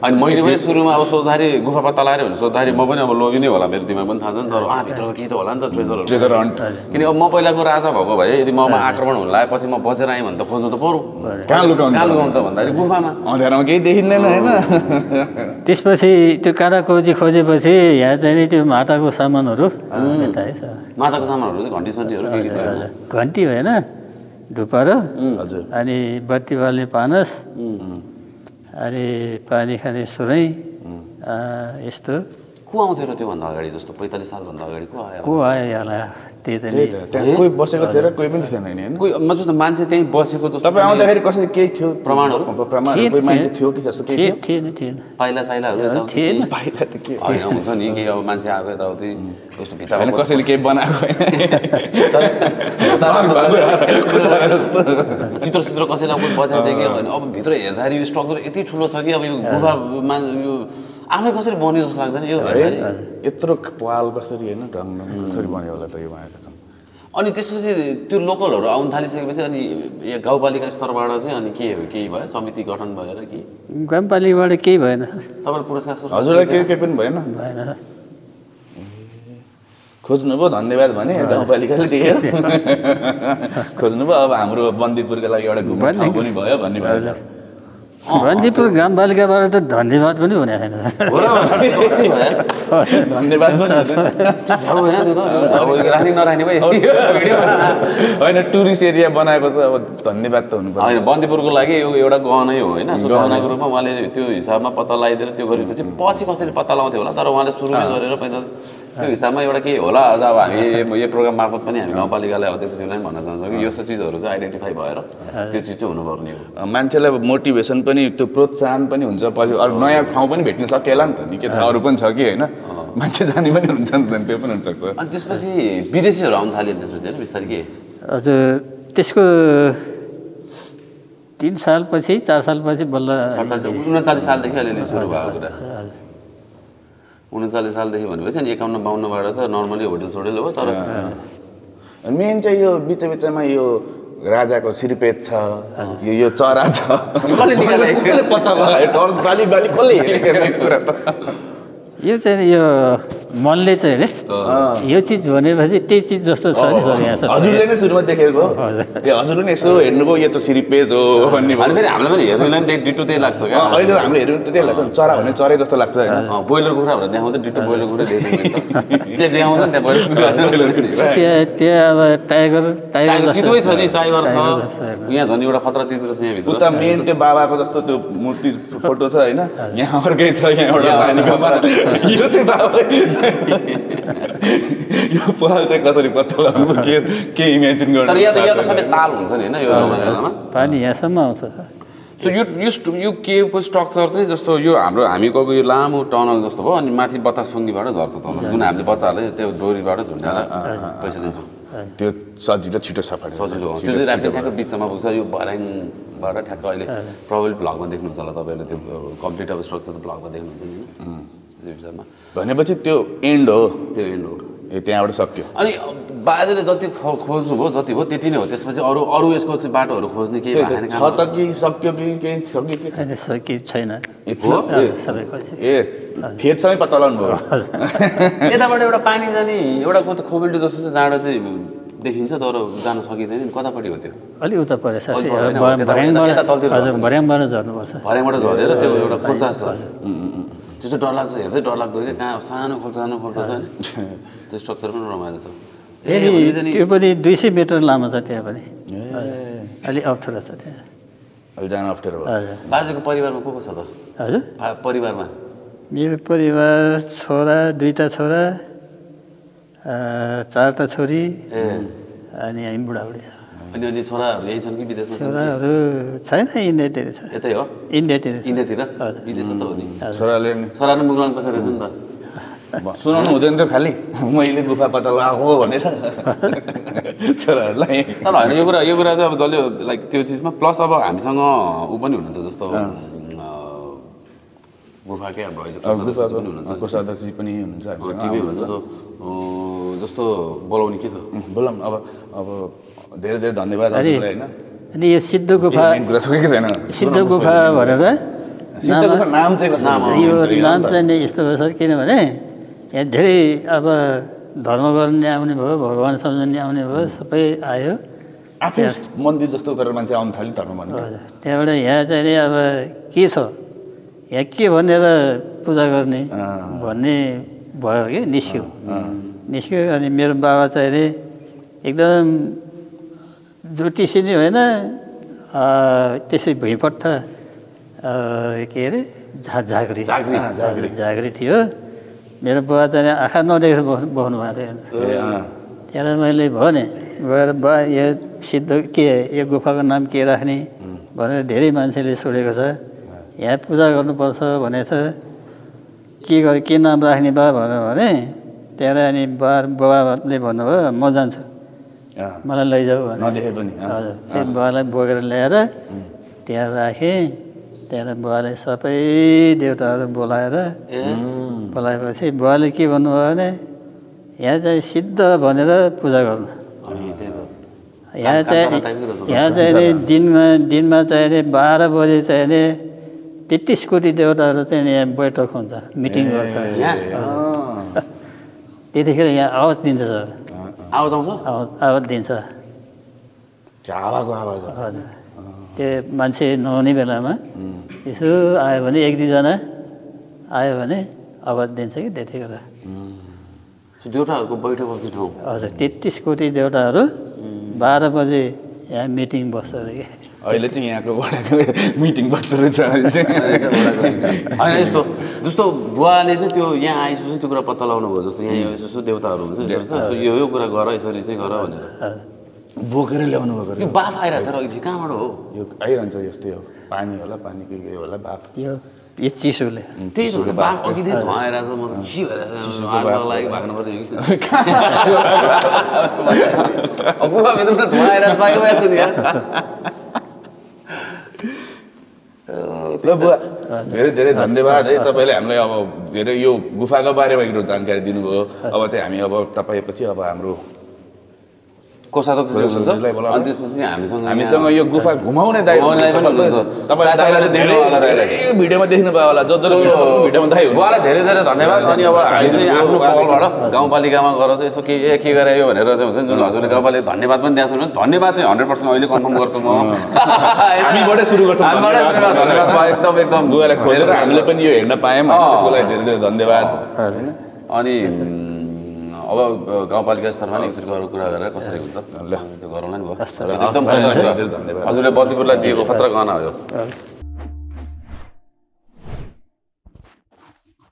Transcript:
अनि मैले पनि सुरुमा अब सोच्दाखेरि गुफा पत्ता लगाएर भने सोच्दाखेरि म पनि अब लोभी नै होला मेरो दिमाग पनि थाहा छ नि तर भित्रको केही त होला नि त ट्रेजर हन्ट किन अब म पहिलाको राजा भएको भए यदि ममा आक्रमण हुन लाग्यो पछि म बचेर आएँ भने त खोज्नु त पर्यो कहाँ लुकाउनु त भन्दाखेरि गुफामा अँध्यारोमा केही देखिँदैन होइन त्यसपछि त्यो काँडा खोजेपछि यहाँ चाहिँ नि त्यो माताको सामानहरू माताको सामानहरू चाहिँ घन्टी सन्टीहरू घन्टी भएन धुपरो हजुर अनि बत्ती बाल्ने पानस अनि पानी खाने सुरै यस्तो को आउँथ्यो र त्योभन्दा अगाडि जस्तो 45 सालभन्दा अगाडि को आयो यहाँलाई त्यही त नि त्यहाँ कोही बसेको थियो र कोही पनि थिएन नि कोही मतलब मान्छे त्यही बसेको जस्तो तपाईँ आउँदाखेरि कसरी केही थियो प्रमाणहरू कोही मान्छे थियो कि जस्तो केही थिएन पाइला साइलाहरू थिएन पाइला त के होइन हुन्छ नि के अब मान्छे आएको यताउति यस्तो भित्ता होइन कसैले केही बनाएको चित्र चित्र कसैलाई कोही बचाइदियो कि भने अब भित्र हेर्दाखेरि यो स्ट्रक्चर यति ठुलो छ कि अब यो गुफामा यो आफै कसरी बन्यो जस्तो लाग्दैन यो यत्रो पाल कसरी होइन ढङ्ग कसरी बन्यो होला त यो भनेको छ अनि त्यसपछि त्यो लोकलहरू आउन थालिसकेपछि अनि यहाँ गाउँपालिका स्तरबाट चाहिँ अनि केही भयो समिति गठन भएर कि गाउँपालिकाबाट केही भएन तपाईँले पुरस्कार हजुरलाई केही पनि भएन खोज्नुभयो धन्यवाद भने गाउँपालिकाले दियो खोज्नुभयो अब हाम्रो बन्दीपुरको लागि एउटा घुम्ने ठाउँ पनि भयो भन्ने भयो बन्दीपुर गाउँपालिकाबाट त धन्यवाद पनि हुने छैन धन्यवाद होइन टुरिस्ट एरिया बनाएको छ अब धन्यवाद त हुनु पर्छ होइन बन्दीपुरको लागि यो एउटा गहनै हो होइन गहनाको रूपमा उहाँले त्यो हिसाबमा पत्ता लगाइदिएर त्यो गरेपछि पछि कसरी पत्ता लगाउँथ्यो होला तर उहाँले सुरुमै गरेर पहिला त्यो हिसाबमा एउटा केही होला अझ अब हामी यो प्रोग्राम मार्फत पनि हामी गाउँपालिकालाई अध्यक्षज्यूलाई भन्न चाहन्छौँ कि यस्तो चिजहरू चाहिँ आइडेन्टिफाई भएर त्यो चिज चाहिँ हुनुपर्ने हो मान्छेलाई मोटिभेसन पनि त्यो प्रोत्साहन पनि हुन्छ पछि अरू नयाँ ठाउँ पनि भेट्न सकेला नि त नि के थाहा अरू पनि छ कि होइन मान्छे जाने पनि हुन्छ नि त त्यो पनि हुनसक्छ अनि त्यसपछि विदेशीहरू आउनु थाल्यो त्यसपछि होइन बिस्तारै के हजुर त्यसको 3 सालपछि 4 सालपछि बल्ल 39 सालदेखि अलिअलि सुरु भएको कुरा 39 सालदेखि भनेपछि अनि 51-52बाट त नर्मली होटल सोटेल हो तर मेन चाहिँ यो बिचमा यो राजाको सिरपेट छ यो चरा छ पत्ता लगायो टर्च बाली कसले हेरेको कुरा त यो चाहिँ यो मनले चाहिँ नि यो चिज भनेपछि त्यही चिज जस्तो छ नि सर यहाँ हजुरले नै सुरुमा देखेको ए हजुरले नि यसो हेर्नुभयो यो त सिरिपेज हो भन्ने फेरि हामीलाई पनि हेर्नुलाई डिटो त्यही लाग्छ क्या अहिले हामीले हेर्नु त त्यही लाग्छ चरा भने चरै जस्तो लाग्छ होइन बोइलर कुखुरा भनेर देखाउँदा डिटो बोइलर कुखुरा देखाउँछ देखाउँछ नि त्यहाँ अब टाइगर चितुवै छ नि टाइगर छ यहाँ झन् एउटा खतरा चिज रहेछ यहाँ भित्र उता मेन त्यो बाबाको जस्तो त्यो मूर्ति फोटो छ होइन यहाँ अर्कै छ यहाँ एउटा यो चाहिँ बाबा यो पहाड चाहिँ कसरी पत्ता लगाउनु के इमेजिन गर्नु तर यहाँ त सबै ताल हुन्छ नि होइन यो जग्गामा पानी यहाँसम्म आउँछ सो यो केभको स्ट्रक्चर चाहिँ जस्तो यो हामी गएको यो लामो टनल जस्तो भयो अनि माथि बतासफुङ्गीबाट झर्छ तल जुन हामीले बच्चाहरूले त्यो डोरीबाट झुन्डाएर पैसा दिन्छौँ त्यो सजिलो छिटो सफा सजिलो हो त्यो चाहिँ ऱ्याफ्टिङ ठ्याक्क बिचमा पुग्छ यो भर्याङबाट ठ्याक्क अहिले प्रब्लम भ्लगमा देख्नुहुन्छ होला तपाईँहरूले त्यो कम्प्लिट अब स्ट्रक्चर त भ्लगमा देख्नुहुन्छ नि विषयमा भनेपछि त्यो एन्ड हो ए त्यहाँबाट सक्यो अनि बाजेले जति खोज्नुभयो जति भयो त्यति नै हो त्यसपछि अरू यसको चाहिँ बाटोहरू खोज्ने केही भएन छ त कि सक्यो कि केही छ कि छैन ए फेदसँगै पत्ता लगाउनु भयो यताबाट एउटा पानी जाने एउटा खोबिल्टो जस्तो चाहिँ जाँडो चाहिँ देखिन्छ तर जान सकिँदैन कतापट्टि हो त्यो अलि उता परेछ भर्याङबाट झर्नुपर्छ भर्याङबाट झरेर त्यो एउटा खोल्सा छ त्यो चाहिँ डर लाग्छ हेर्दै डर लाग्दो क्या कहाँ सानो खोल्सा छ नि त्यो स्ट्रक्चर पनि रमाइलो छ त्यो पनि 200 मिटर लामो छ त्यहाँ पनि अलि अप्ठ्यारो छ त्यहाँ अलि जान अप्ठ्यारो हजुर बाजेको परिवारमा को छ त हजुर परिवारमा मेरो परिवार छोरा 2टा छोरा 4टा छोरी अनि हामी बुढाबुढी अनि छोराहरू यहीँ छन् कि विदेशमा छन् छोराहरू छैन इन्डियातिर छ यतै हो इन्डियातिर विदेश त हो नि छोराले मुगलान पछि रहेछ नि त सुनाउनु हुँदैन थियो खालि मैले गुफा पत्ता लगाएको भनेर छोराहरूलाई तर होइन यो कुरा चाहिँ अब जसले लाइक त्यो चिजमा प्लस अब हामीसँग ऊ पनि हुनुहुन्छ जस्तो गुफाकै अब अहिले कोषाध्यक्ष पनि हुनुहुन्छ टिभी हुन्छ जस्तो बोलाउने के छ बोलाउँ अब धेरै धेरै धन्यवाद होइन अनि यो सिद्ध गुफा कुरा सकेको छैन सिद्ध गुफा भनेर सिद्धगुफा नाम चाहिँ कसरी यो नाम चाहिँ नि यस्तो हो सर किनभने यहाँ धेरै अब धर्म गर्ने आउने भयो भगवान् सम्झने आउने भयो सबै आयो आफै मन्दिर जस्तो गरेर मान्छे आउनु थाल्यो धर्म भन्नु त्यहाँबाट यहाँ चाहिँ नि अब के छ यहाँ के भनेर पूजा गर्ने भन्ने भयो कि निस्क्यो अनि मेरो बाबा चाहिँ नि एकदम ज्योतिषी नै होइन त्यसै भुइँपट्टा के अरे झाँक्री थियो मेरो बुवा चाहिँ आँखा नदेखेर बस्नु भएको थियो त्यहाँबाट मैले भने गएर बा यो सिद्ध के यो गुफाको नाम के राख्ने भनेर धेरै मान्छेले सोधेको छ यहाँ पूजा गर्नुपर्छ भनेछ के नाम राख्ने बा भनेर भने त्यहाँबाट अनि बाबाले भन्नुभयो म जान्छु मलाई लैजाऊ भने हजुर बुवालाई बोकेर ल्याएर त्यहाँ राखेँ त्यहाँबाट बुवाले सबै देवताहरू बोलाएपछि बुवाले के भन्नुभयो भने यहाँ चाहिँ सिद्ध भनेर पूजा गर्नु यहाँ चाहिँ नि दिनमा चाहिँ नि 12 बजे चाहिँ नि 33 कोटी देवताहरू चाहिँ यहाँ बैठक हुन्छ मिटिङ गर्छ त्यतिखेर यहाँ आवाज दिन्छ सर आवाज दिन्छ हजुर त्यो मान्छे नहुने बेलामा यसो आयो भने 1-2 जना आयो भने आवाज दिन्छ कि त्यतिखेर देवताहरूको बैठक बस्ने ठाउँ हजुर 33 कोटी देवताहरू 12 बजे यहाँ मिटिङ बस्छ अरे कि अहिले चाहिँ यहाँको वडाको मिटिङ बस्दो रहेछ होइन यस्तो जस्तो बुवाले चाहिँ त्यो यहाँ आएपछि त्यो कुरा पत्ता लगाउनु भयो जस्तो यहाँ यसो देवताहरू हुन्छ यो कुरा गर यसरी चाहिँ गर भनेर बोकेर ल्याउनु भएको यो बाफ आइरहेको छ र अहिले कहाँबाट हो यो आइरहन्छ यस्तै हो पानी होला पानी के होला बाफ यो चिसोले त्यही त बाफ अघिदेखि धुवा आइरहेको छ म त के भइरहेको छ आगोको लागि भाग्नु पर्यो कि गुफाभित्र धुवा आइरहेको छ नि यहाँ ल बुवा धेरै धेरै धन्यवाद है तपाईँले हामीलाई अब धेरै यो गुफाको बारेमा एकदम जानकारी दिनुभयो अब चाहिँ हामी अब तपाईँपछि अब हाम्रो कोषाध्यक्ष हुनुहुन्छ अनि त्यसपछि हामीसँग यो गुफा घुमाउने भिडियोमा देख्नु भयो होला भिडियोमा दाइ बुवालाई धेरै धेरै धन्यवाद अनि अब हामी चाहिँ आफ्नो पहलबाट गाउँपालिकामा गएर चाहिँ यसो के गरायो भनेर चाहिँ हुन्छ जुन हजुरले गाउँपालिका धन्यवाद पनि दिएको छ धन्यवाद चाहिँ 100% अहिले कन्फर्म गर्छु म हामीबाटै सुरु गर्छौँ धन्यवाद एकदम बुवालाई खोजेर हामीले पनि यो हेर्न पायौँ त्यसको लागि धेरै धेरै धन्यवाद अनि अब गाउँपालिका स्तरमा नि एकचोटि गरेर कुरा गरेर कसरी हुन्छ त्यो गरौँला नि भयो एकदम हजुरले बन्दीपुरलाई दिएको खतरा गहना हो